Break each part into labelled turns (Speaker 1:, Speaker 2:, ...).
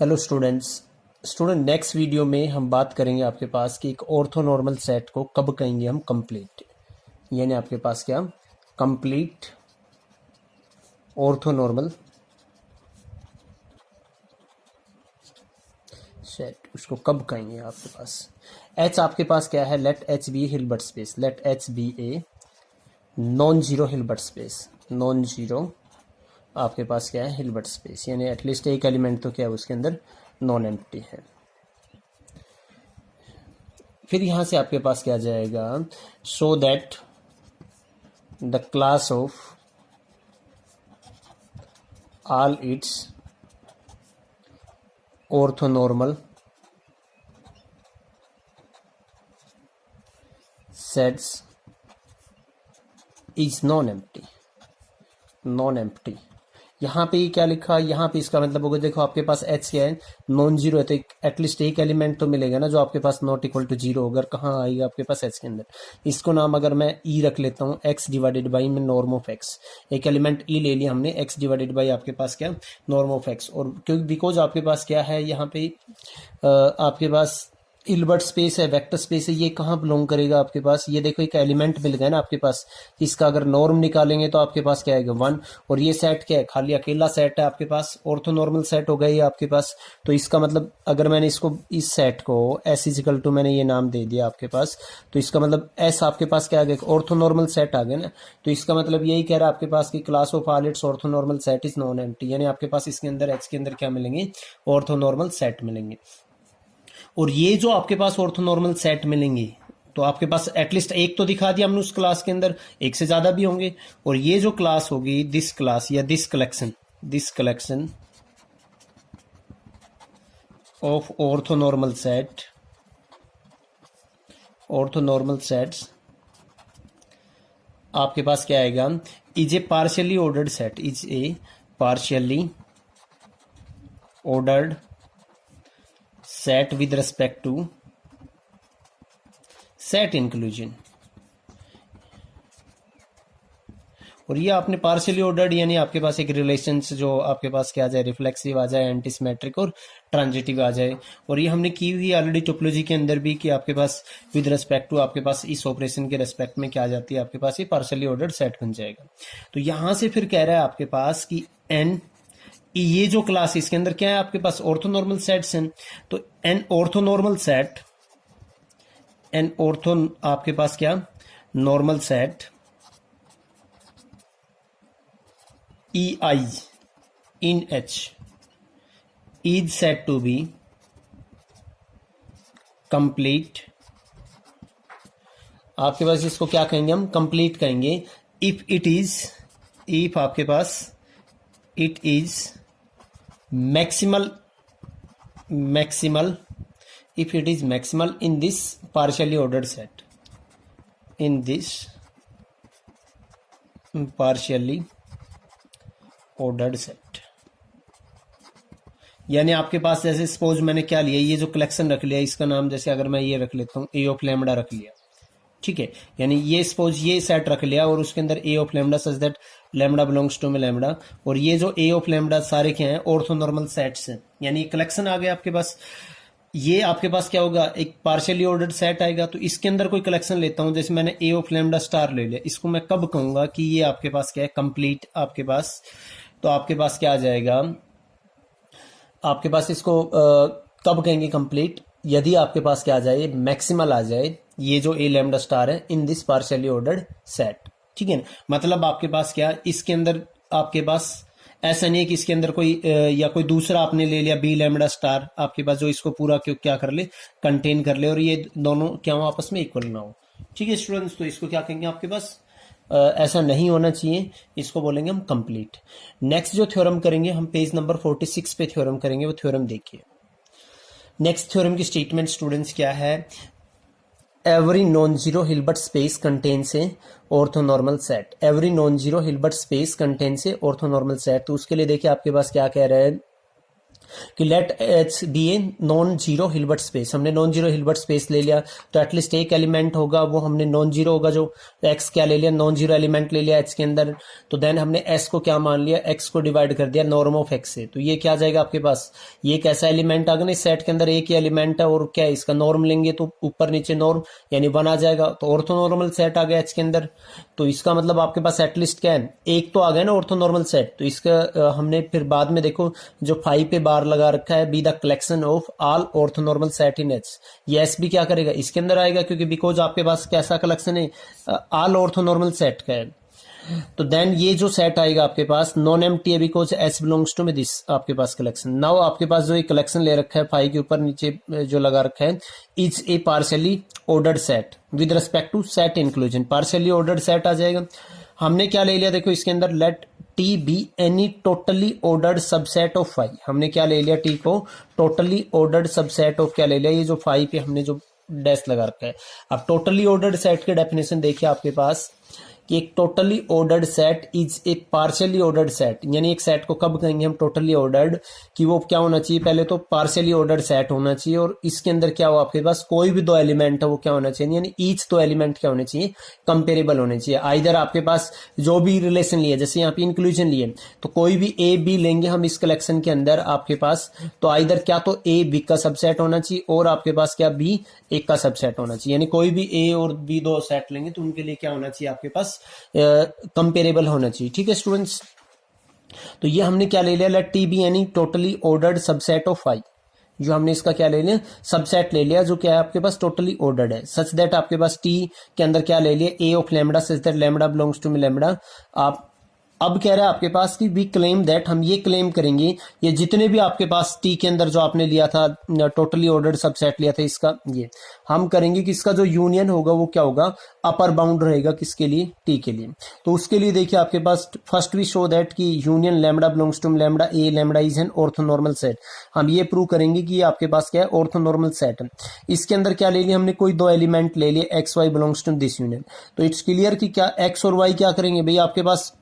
Speaker 1: Hello student next video में हम बात करेंगे आपके पास कि एक ऑर्थोनॉर्मल सेट को कब कहेंगे हम कंप्लीट, यानी आपके पास क्या कंप्लीट ऑर्थोनॉर्मल सेट, उसको कब कहेंगे आपके पास। एच आपके पास क्या है, let H be Hilbert space, let H be a non zero Hilbert space, non zero आपके पास क्या है हिल्बर्ट स्पेस, यानी एटलीस्ट एक एलिमेंट तो क्या है उसके अंदर नॉन एम्प्टी है। फिर यहां से आपके पास क्या जाएगा, so that the class of all it's orthonormal sets is non empty, non empty. यहाँ पे क्या लिखा, यहाँ पे इसका मतलब होगा, देखो आपके पास एच क्या है नॉन जीरो है, तो एटलीस्ट एक एलिमेंट तो मिलेगा ना जो आपके पास नॉट इक्वल टू जीरो होगा। कहाँ आएगा आपके पास एच के अंदर, इसको नाम अगर मैं ई रख लेता हूँ, एक्स डिवाइडेड बाई में नॉर्म ऑफ एक्स, एक एलिमेंट ई ले लिया हमने, एक्स डिवाइडेड बाई आपके पास क्या नॉर्म ऑफ एक्स, और क्योंकि बिकॉज आपके पास क्या है यहाँ पे आपके पास हिल्बर्ट स्पेस है, वेक्टर स्पेस है, ये कहाँ बिलोंग करेगा आपके पास, ये देखो एक एलिमेंट मिल गया ना आपके पास, इसका अगर नॉर्म निकालेंगे तो आपके पास क्या आएगा 1, और ये सेट क्या है खाली अकेला सेट है आपके पास, ऑर्थोनॉर्मल सेट हो गया ये आपके पास। तो इसका मतलब अगर मैंने इसको इस सेट को एस इजिकल टू मैंने ये नाम दे दिया आपके पास, तो इसका मतलब एस आपके पास क्या आ गया ऑर्थोनॉर्मल सेट आ गया ना। तो इसका मतलब यही कह रहा है आपके पास कि class of all it's orthonormal set is non empty, यानी आपके पास इसके अंदर एच के अंदर क्या मिलेंगे ऑर्थोनॉर्मल सेट मिलेंगे। और ये जो आपके पास ऑर्थोनॉर्मल सेट मिलेंगे तो आपके पास एटलीस्ट एक तो दिखा दिया हमने उस क्लास के अंदर, एक से ज्यादा भी होंगे। और ये जो क्लास होगी दिस क्लास या this collection of orthonormal sets आपके पास क्या आएगा, is a partially ordered set, is a partially ordered set with respect to set inclusion. और ये आपने पार्शियली ऑर्डर्ड यानी आपके पास एक रिलेशन जो आपके पास क्या आ जाए रिफ्लेक्सिव आ जाए, एंटीसिमेट्रिक और ट्रांजिटिव आ जाए। और ये हमने की हुई ऑलरेडी टोपोलॉजी के अंदर भी कि आपके पास विद रेस्पेक्ट टू आपके पास इस ऑपरेशन के रेस्पेक्ट में क्या आ जाती है आपके पास ये पार्शियली ऑर्डर्ड सेट बन जाएगा। तो यहां से फिर कह रहा है आपके पास कि एन ये जो क्लास इसके अंदर क्या है आपके पास ऑर्थोनॉर्मल सेट्स हैं। तो an orthonormal set, an ortho आपके पास क्या normal set E I in H is set to be complete. आपके पास इसको क्या कहेंगे हम कंप्लीट कहेंगे इफ आपके पास it is maximal if it is maximal in this partially ordered set, in this partially ordered set। यानी आपके पास जैसे सपोज मैंने क्या लिया, ये जो कलेक्शन रख लिया इसका नाम जैसे अगर मैं ये रख लेता हूँ ए ऑफ लैम्डा रख लिया, ठीक है, यानी ये सपोज ये सेट रख लिया और उसके अंदर A of lambda such that lambda belongs to में लैम्डा, और ये जो ए ऑफ लैम्डा सारे क्या हैं ऑर्थोनॉर्मल सेट्स हैं, यानी कलेक्शन आ गया आपके पास। ये आपके पास क्या होगा एक पार्शियली ऑर्डर्ड सेट आएगा। तो इसके अंदर कोई कलेक्शन लेता हूं, जैसे मैंने ए ऑफ लैम्डा स्टार ले लिया, इसको मैं कब कहूंगा कि ये आपके पास क्या है कंप्लीट आपके पास। तो आपके पास क्या आ जाएगा, आपके पास इसको कब कहेंगे कंप्लीट, यदि आपके पास क्या आ जाए मैक्सिमल आ जाए ये जो ए लैम्डा स्टार है in this partially ordered set, ठीक है ना। मतलब आपके पास क्या इसके अंदर आपके पास ऐसा नहीं है कि इसके अंदर कोई या कोई दूसरा आपने ले लिया बी लैम्डा स्टार आपके पास जो इसको पूरा क्या कर ले कंटेन कर ले, और ये दोनों क्या हो आपस में इक्वल ना हो, ठीक है स्टूडेंट्स। तो इसको क्या कहेंगे आपके पास ऐसा नहीं होना चाहिए, इसको बोलेंगे हम कंप्लीट। नेक्स्ट जो थ्योरम करेंगे हम पेज नंबर 46 पे थ्योरम करेंगे, वो थ्योरम देखिए। नेक्स्ट थ्योरम की स्टेटमेंट स्टूडेंट्स क्या है, every non zero Hilbert space contains a orthonormal set, every non zero Hilbert space contains a orthonormal set. तो उसके लिए देखिए आपके पास क्या कह रहा है, कि let H be a non zero Hilbert space, हमने नॉन जीरो हिल्बर्ट स्पेस ले लिया तो एटलीस्ट एक एलिमेंट होगा वो हमने नॉन जीरो होगा, जो एक्स क्या ले लिया, नॉन जीरो एलिमेंट ले लिया एच के अंदर, तो देन हमने एस को क्या मान लिया, एक्स को डिवाइड कर दिया नॉर्म ऑफ एक्स से, तो ये क्या आ जाएगा आपके पास, ये एक ऐसा एलिमेंट आ गया ना इस सेट के अंदर, एक ही एलिमेंट है और क्या है इसका नॉर्म लेंगे तो ऊपर नीचे नॉर्म यानी 1 आ जाएगा, तो ऑर्थोनॉर्मल सेट आ गया एच के अंदर। तो इसका मतलब आपके पास एटलीस्ट क्या है, एक तो आ गया ना ऑर्थोनॉर्मल सेट, तो इसका हमने फिर बाद में देखो जो 5 पे बार लगा रखा है, be the collection of all orthonormal set in H, ये एस भी क्या करेगा इसके अंदर आएगा, क्योंकि बिकॉज आपके पास कैसा कलेक्शन है, ऑल ऑर्थोनॉर्मल सेट का है। तो देन ये जो सेट आएगा आपके पास नॉन एम्प्टी है बिकॉज एस बिलोंग्स टू में दिस आपके पास कलेक्शन। नाउ आपके पास जो एक कलेक्शन ले रखा है 5 के ऊपर नीचे जो लगा रखा है, is a partially ordered set with respect to set inclusion, partially ordered set आ जाएगा। हमने क्या ले लिया देखो इसके अंदर, let T be any totally ordered subset of 5, हमने क्या ले लिया, टी को टोटली ऑर्डर्ड सबसेट ऑफ क्या ले लिया, ये जो 5 पे हमने जो डैश लगा रखा है। अब टोटली ऑर्डर्ड सेट के डेफिनेशन देखिए आपके पास कि एक totally ordered set is a partially ordered set, यानी एक सेट को कब कहेंगे हम टोटली ऑर्डर्ड, कि वो क्या होना चाहिए, पहले तो पार्शियली ऑर्डर्ड सेट होना चाहिए और इसके अंदर क्या हो आपके पास कोई भी 2 एलिमेंट है वो क्या होना चाहिए, यानी ईच 2 एलिमेंट क्या होने चाहिए, कंपेरेबल होने चाहिए। आइदर आपके पास जो भी रिलेशन लिए, जैसे यहाँ पे इंक्लूजन लिए तो कोई भी ए बी लेंगे हम इस कलेक्शन के अंदर आपके पास, तो आइदर क्या तो ए बी का सबसेट होना चाहिए और आपके पास क्या बी एक का सबसेट होना चाहिए, यानी कोई भी ए और बी 2 सेट लेंगे तो उनके लिए क्या होना चाहिए आपके पास कंपेरेबल होना चाहिए। ठीक है स्टूडेंट्स, तो ये हमने क्या ले लिया, let T be any totally ordered subset of 5, जो हमने इसका क्या ले लिया, सबसेट ले लिया जो क्या है आपके पास टोटली ऑर्डर्ड है, सच दैट आपके पास टी के अंदर क्या ले लिया, A of lambda such that lambda belongs to lambda. आप अब कह रहा है आपके पास कि वी क्लेम दैट, हम ये क्लेम करेंगे ये जितने भी आपके पास टी के अंदर जो आपने लिया था टोटली ऑर्डर्ड सबसेट लिया था इसका, ये हम करेंगे कि इसका जो यूनियन होगा वो क्या होगा, अपर बाउंड रहेगा किसके लिए, टी के लिए। तो उसके लिए देखिए आपके पास फर्स्ट वी शो दैट कि union lambda belongs to lambda a lambda is an orthonormal set, हम ये प्रूव करेंगे कि ये आपके पास क्या है ऑर्थोनॉर्मल सेट है। इसके अंदर क्या ले लिया हमने, कोई 2 एलिमेंट ले लिए, X Y belongs to this union, तो इट्स क्लियर कि क्या एक्स और वाई क्या करेंगे भाई आपके पास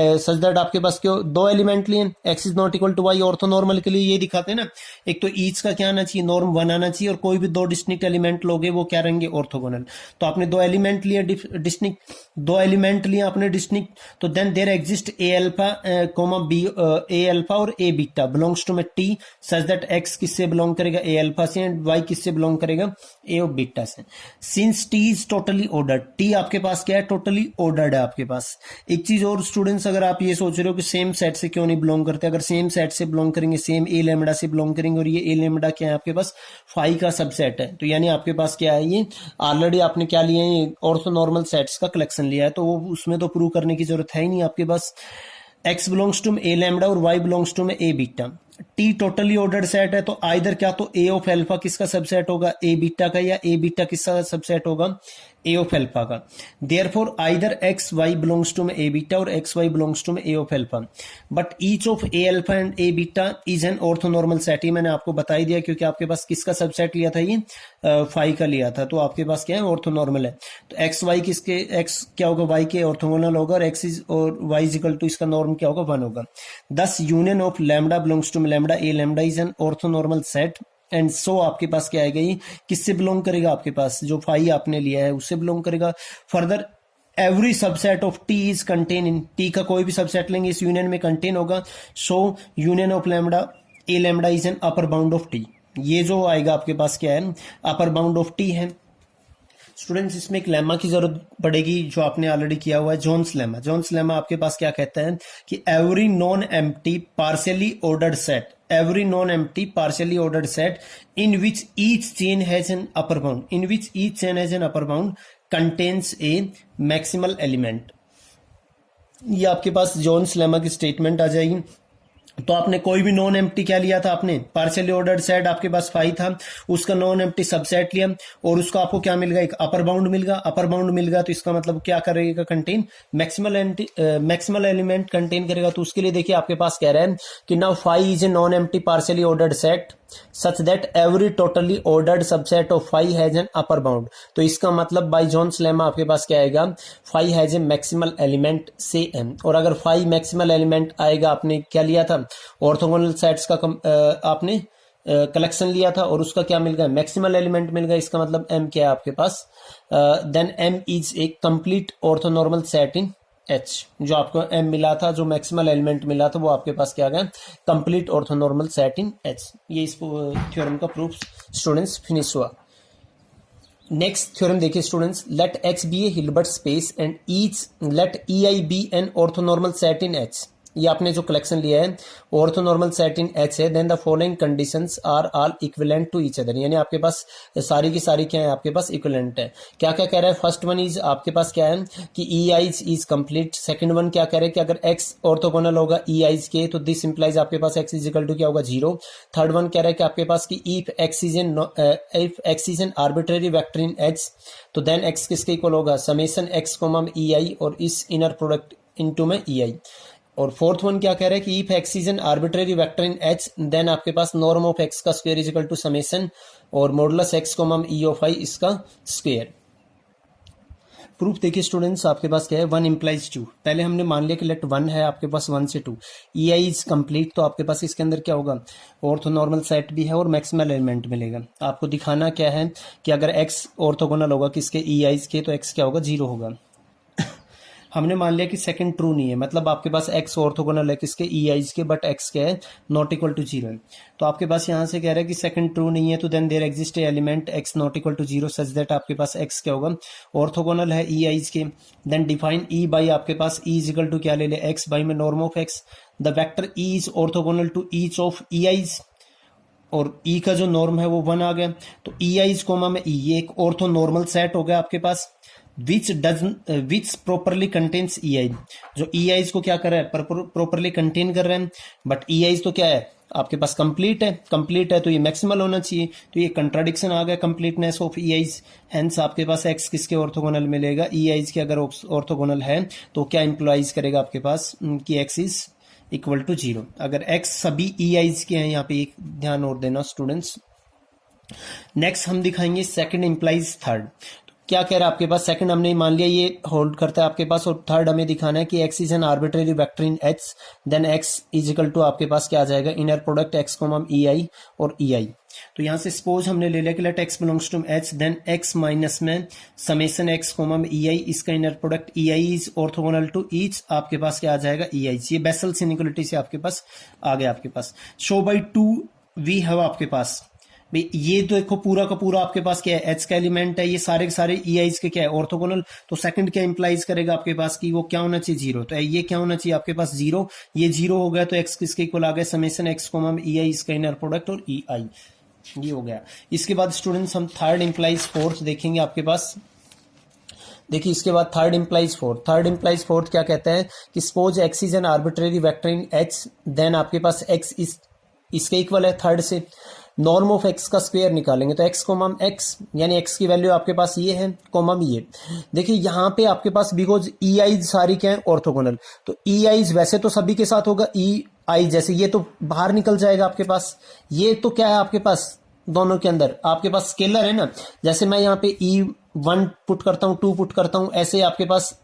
Speaker 1: सच दैट आपके पास क्यों 2 एलिमेंट लिए, X is not equal to Y, orthonormal के लिए ये दिखाते हैं ना, एक तो ईच का क्या आना चाहिए, नॉर्म 1 आना चाहिए और कोई भी 2 डिस्टिंक्ट एलिमेंट लोगे वो क्या रहेंगे ऑर्थोगोनल। तो आपने 2 एलिमेंट लिए डिस्टिंक्ट, 2 एलिमेंट लिए आपने डिस्टिंक्ट, तो then there exist a alpha comma B, a alpha और ए बीटा बिलोंग्स टू में टी सच दैट एक्स किससे बिलोंग करेगा, ए अल्फा से, एंड वाई किससे बिलोंग करेगा, ए ऑफ बीटा से। Since T is totally ordered, T आपके पास क्या है टोटली ऑर्डर्ड है आपके पास। एक चीज और स्टूडेंट्स, अगर आप ये सोच रहे हो कि सेम सेट से क्यों नहीं बिलोंग करते, अगर सेम सेट से बिलोंग करेंगे, सेम ए लैम्बडा से बिलोंग करेंगे और ये ए लैम्बडा क्या है आपके पास 5 का सबसेट है, तो यानी आपके पास क्या है, ये ऑलरेडी आपने क्या लिया है ऑर्थोनॉर्मल सेट्स का कलेक्शन लिया है, तो वो उसमें तो प्रूव करने की जरूरत है ही नहीं आपके पास। X belongs to A lambda और Y belongs to A beta, T totally ordered set है, तो आइदर क्या तो ए ऑफ एल्फा किसका सबसेट होगा, ए बीटा का, या ए बीटा किसका सबसेट होगा, ए ऑफ एल्फा का। Therefore either X Y belongs to A beta और X Y belongs to A of alpha, but each of A alpha and A beta is an orthonormal set. ही मैंने आपको बता ही दिया क्योंकि आपके पास किसका सबसेट लिया था, ये 5 का लिया था, तो आपके पास क्या है ऑर्थोनॉर्मल है। तो एक्स वाई किसके, एक्स क्या होगा वाई के ऑर्थोगोनल होगा और एक्स इज और वाई इज इक्वल टू इसका नॉर्म क्या होगा 1 होगा। This union of lambda belongs to lambda a lambda is an orthonormal set and so आपके पास क्या आएगा, ये किससे बिलोंग करेगा, आपके पास जो 5 आपने लिया है उससे बिलोंग करेगा। Further every subset of T is contain in, T का कोई भी सबसेट लेंगे इस यूनियन में कंटेन होगा, सो union of lambda a lambda is N upper bound of T, ये जो आएगा आपके पास क्या है अपर बाउंड ऑफ टी है। स्टूडेंट्स इसमें एक लेमा की जरूरत पड़ेगी जो आपने ऑलरेडी किया हुआ है, जोन्स लेमा। जोन्स लेमा आपके पास क्या कहता है कि every non empty partially ordered set, every non-empty partially ordered set in which each chain has an upper bound contains a maximal element। ये आपके पास जोन्स लेमा की स्टेटमेंट आ जाएगी। तो आपने कोई भी नॉन एम्प्टी क्या लिया था, आपने पार्शियली ऑर्डर्ड सेट आपके पास 5 था, उसका नॉन एम्प्टी सबसेट लिया और उसका आपको क्या मिल गया, एक अपर बाउंड मिल गया। अपर बाउंड मिल गया तो इसका मतलब क्या करेगा, कंटेन मैक्सिमल एलिमेंट कंटेन करेगा। तो उसके लिए देखिए आपके पास कह रहा है कि now 5 is a non empty partially ordered set such that every totally ordered subset of phi has an upper bound. तो इसका मतलब बाय जॉन्स लेमा आपके पास क्या आएगा, phi has a maximal element से एम। और अगर फाई मैक्सिमल एलिमेंट आएगा, आपने क्या लिया था, ऑर्थोगोनल सेट्स का आपने कलेक्शन लिया था और उसका क्या मिल गया, मैक्सिमल एलिमेंट मिल गया। इसका मतलब एम क्या है आपके पास, then M is a complete orthonormal set in H. जो आपको एम मिला था, जो मैक्सिमल एलिमेंट मिला था, वो आपके पास क्या गया, complete orthonormal set in H. ये इस थ्योरम का प्रूफ स्टूडेंट्स फिनिश हुआ। नेक्स्ट थ्योरम देखिए students, let H be a Hilbert space and each let E I be an orthonormal set in H. ये आपने जो कलेक्शन लिया है ऑर्थोनॉर्मल सेट इन एच है, then the following conditions are all equivalent to each other. यानी आपके पास सारी की सारी क्या है, आपके पास इक्विवेलेंट है। क्या क्या कह रहा है, फर्स्ट वन इज आपके पास क्या है कि E I's is complete. Second one क्या कह रहे हैं कि अगर एक्स ऑर्थोगोनल होगा ई आईज के, तो दिस इंप्लाइज आपके पास एक्स इज इक्वल टू क्या होगा, 0। थर्ड वन कह रहा है कि आपके पास कि if X is an arbitrary vector in H, तो देन एक्स किसके इक्वल होगा, समेशन एक्स कोमा में ई आई और इस इनर प्रोडक्ट इनटू में ई आई। और फोर्थ वन क्या कह रहा है कि if X is an arbitrary vector in H, then आपके पास नॉर्म ऑफ एक्स का square is equal to summation और modulus X comma E of I इसका स्क्वायर। प्रूफ देखिए स्टूडेंट्स, आपके पास क्या है, 1 इम्प्लाइज 2। पहले हमने मान लिया कि लेट 1 है आपके पास 1 से 2, ई आई इज कंप्लीट, तो आपके पास इसके अंदर क्या होगा, ऑर्थोनॉर्मल सेट भी है और मैक्सिमल एलिमेंट मिलेगा। आपको दिखाना क्या है कि अगर एक्स ऑर्थोगोनल होगा किसके, ई आईज के, तो एक्स क्या होगा, 0 होगा। हमने मान लिया कि सेकंड ट्रू नहीं है, मतलब आपके पास एक्स ऑर्थोगोनल है किसके, ई आईज के, बट एक्स क्या है, नॉट इक्वल टू 0 है। तो आपके पास यहाँ से कह रहा है कि सेकंड ट्रू नहीं है, तो then there exist element X not equal to 0 such that आपके पास एक्स क्या होगा, ऑर्थोगोनल है ई आईज के। देन डिफाइन ई बाई आपके पास ई इज इक्वल टू क्या ले ले, एक्स बाई में norm of X. The vector E is orthogonal to each of E I's, और ई का जो नॉर्म है वो 1 आ गया, तो ई आईज कोमा में ई, ये एक ऑर्थोनॉर्मल सेट हो गया आपके पास विच प्रॉपरली कंटेन्स ई आई। जो ई आईज को क्या कर रहा है, प्रॉपरली कंटेन कर रहे हैं, बट ई आईज तो क्या है आपके पास, कंप्लीट है। कंप्लीट है तो ये मैक्सिमल होना चाहिए, तो ये कंट्राडिक्शन आ गया, completeness of E eyes. Hence आपके पास एक्स किसके ऑर्थोगोनल मिलेगा, ई आईज के अगर ऑर्थोगोनल है तो क्या इंप्लाइज करेगा आपके पास कि एक्स इज इक्वल टू 0। अगर एक्स सभी ई आईज के हैं, यहाँ पे एक ध्यान और देना स्टूडेंट्स। नेक्स्ट हम दिखाएंगे सेकंड इंप्लाइज थर्ड। क्या कह रहा है आपके पास, सेकंड हमने मान लिया ये होल्ड करता है आपके पास, और थर्ड हमें दिखाना है कि X is an arbitrary vector in H, then X is equal to आपके पास क्या आ जाएगा, inner product X comma E I और ई आई। तो यहां से सपोज हमने ले लिया कि let X belongs to H, then X minus में समेशन एक्स कोमा में ई आई, इसका inner product E I is orthogonal to each, आपके पास क्या आ जाएगा, ई आई। ये बेसल्स इनइक्वालिटी से आपके पास आ गया आपके पास। शो बाई 2 वी हैव आपके पास भाई, ये तो देखो पूरा का पूरा आपके पास क्या है, एच का एलिमेंट है, ये सारे के सारे ई आईज के क्या है, ऑर्थोगोनल। तो सेकंड क्या इंप्लाइज करेगा आपके पास कि वो क्या होना चाहिए, 0। तो ये क्या होना चाहिए आपके पास, 0। ये 0 हो गया तो एक्स किसके इक्वल आ गया, समेशन एक्स कोमा में ई आई, इसका इनर प्रोडक्ट और ई आई, ये हो गया। इसके बाद स्टूडेंट्स हम थर्ड इंप्लाइज फोर्थ देखेंगे आपके पास। देखिए इसके बाद third implies fourth. Third implies fourth क्या कहता है कि suppose X is an arbitrary vector in H, then आपके पास एक्स इज इसके इक्वल है थर्ड से, नॉर्म ऑफ एक्स का स्क्वायर निकालेंगे तो एक्स कोमम एक्स, यानी एक्स की वैल्यू आपके पास ये है, कोमम ये। देखिए यहाँ पे आपके पास बिकॉज ई आईज सारी क्या है, ऑर्थोगोनल, तो ई आईज वैसे तो सभी के साथ होगा, ई आई जैसे ये तो बाहर निकल जाएगा आपके पास। ये तो क्या है आपके पास, दोनों के अंदर आपके पास स्केलर है ना, जैसे मैं यहाँ पे E1 पुट करता हूँ, 2 पुट करता हूँ, ऐसे आपके पास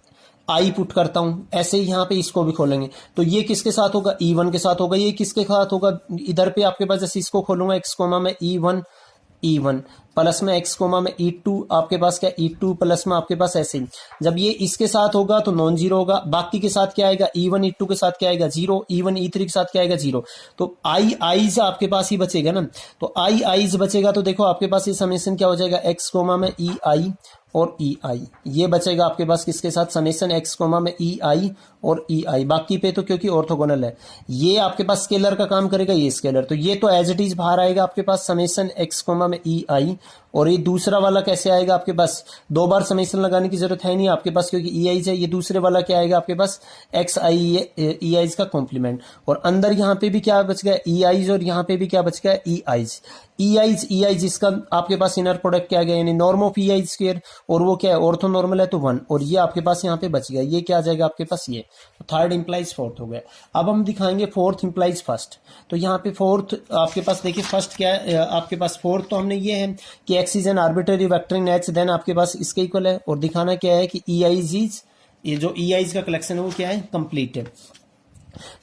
Speaker 1: आई पुट करता हूं, ऐसे ही यहाँ पे इसको भी खोलेंगे तो ये किसके साथ होगा, E1 के साथ होगा। ये किसके साथ होगा, इधर पे आपके पास जैसे इसको खोलूंगा एक्स कोमा में E1 प्लस में एक्स कोमा में E2, आपके पास क्या E2 प्लस में आपके पास ऐसे ही। जब ये इसके साथ होगा तो नॉन जीरो होगा, बाकी के साथ क्या आएगा, E1 E2 के साथ क्या आएगा 0, E1 E3 के साथ क्या आएगा 0। तो आई आईज आपके पास ही बचेगा ना, तो आई आईज बचेगा तो देखो आपके पास ये समेशन क्या हो जाएगा, एक्स कोमा में ई आई और ई आई, ये बचेगा आपके पास किसके साथ, समेशन एक्स कोमा में ई आई और ई आई। बाकी पे तो क्योंकि ऑर्थोगोनल है, ये आपके पास स्केलर का काम करेगा, ये स्केलर, तो ये तो एज इट इज बाहर आएगा आपके पास, समेशन एक्स कोमा में ई आई और ये दूसरा वाला कैसे आएगा आपके पास, दो बार समेशन लगाने की जरूरत है नहीं आपके पास क्योंकि ई आईज है। ये दूसरे वाला क्या आएगा आपके पास, एक्स आई ई आईज का कॉम्प्लीमेंट, और अंदर यहाँ पे भी क्या बच गया, ई आईज, और यहाँ पे भी क्या बच गया, ई आईज। ई आईज इसका आपके पास इनर प्रोडक्ट क्या आ गया, यानी norm of E I square, और वो क्या है, ऑर्थो नॉर्मल है तो 1, और ये आपके पास यहाँ पे बच गया, ये क्या आ जाएगा आपके पास, ये थर्ड इंप्लाइज फोर्थ हो गया। अब हम दिखाएंगे फोर्थ इंप्लाइज फर्स्ट। तो यहाँ पे फोर्थ आपके पास देखिए, फर्स्ट क्या है आपके पास, फोर्थ तो हमने ये है कि X is an arbitrary vector in H, then आपके पास इसके इक्वल है, और दिखाना क्या है कि ई आईज इज, ये जो ई आईज का कलेक्शन है वो क्या है, कंप्लीट है।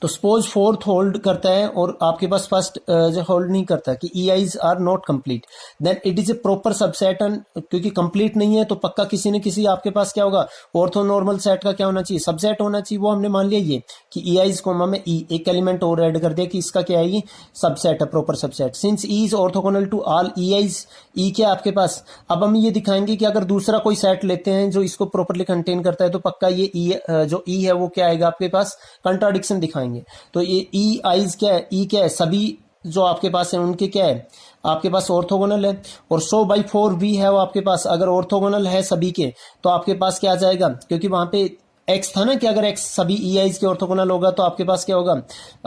Speaker 1: तो सपोज फोर्थ होल्ड करता है और आपके पास फर्स्ट जो होल्ड नहीं करता कि E I's are not complete, then it is a proper subset, क्योंकि कंप्लीट नहीं है तो पक्का किसी न किसी आपके पास क्या होगा, ऑर्थो नॉर्मल सेट का क्या होना चाहिए, सबसेट होना चाहिए। वो हमने मान लिया ये कि ई आईज कोमा में ई, एक एलिमेंट और ऐड कर दिया कि इसका क्या है, ये सबसेट है, proper subset. Since E is orthogonal to all E I's, E क्या आपके पास, अब हम ये दिखाएंगे कि अगर दूसरा कोई सेट लेते हैं जो इसको प्रॉपरली कंटेन करता है तो पक्का ये ई जो ई है वो क्या आएगा आपके पास, कंट्राडिक्शन दिखाएंगे। तो ये ई आईज क्या है, ई क्या है, सभी जो आपके पास है उनके क्या है आपके पास ऑर्थोगोनल है, और 100/4 भी है वो आपके पास, अगर ऑर्थोगोनल है सभी के तो आपके पास क्या आ जाएगा, क्योंकि वहां पे एक्स था ना कि अगर एक्स सभी ई आईज के ऑर्थोगोनल होगा तो आपके पास क्या होगा,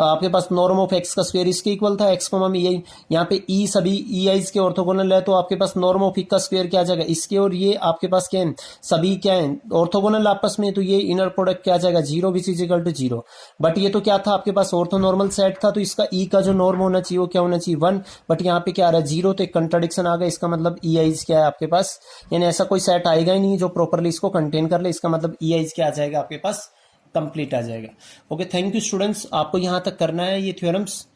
Speaker 1: आपके पास नॉर्म ऑफ एक्स का स्क्वायर इसके इक्वल था, एक्स कोमा में ई आई, यहाँ पे ई सभी ई आईज के ऑर्थोगोनल है तो आपके पास नॉर्म ऑफ ई का स्क्वायर क्या आ जाएगा इसके, और ये आपके पास क्या है, सभी क्या है ऑर्थोगोनल आपस में, तो ये इनर प्रोडक्ट क्या आ जाएगा 0 which is equal to 0। But ये तो क्या था आपके पास ऑर्थो नॉर्मल सेट था, तो इसका ई का जो नॉर्म होना चाहिए वो क्या होना चाहिए 1, बट यहाँ पे क्या आ रहा है 0, तो एक कंट्राडिक्शन आ गया। इसका मतलब ई आईज क्या है आपके पास, यानी ऐसा कोई सेट आएगा ही नहीं जो प्रॉपरली इसको कंटेन कर ले, इसका मतलब ई आईज क्या आ जाएगा आपके पास, कंप्लीट आ जाएगा। ओके, थैंक यू स्टूडेंट्स, आपको यहां तक करना है ये थ्योरम्स।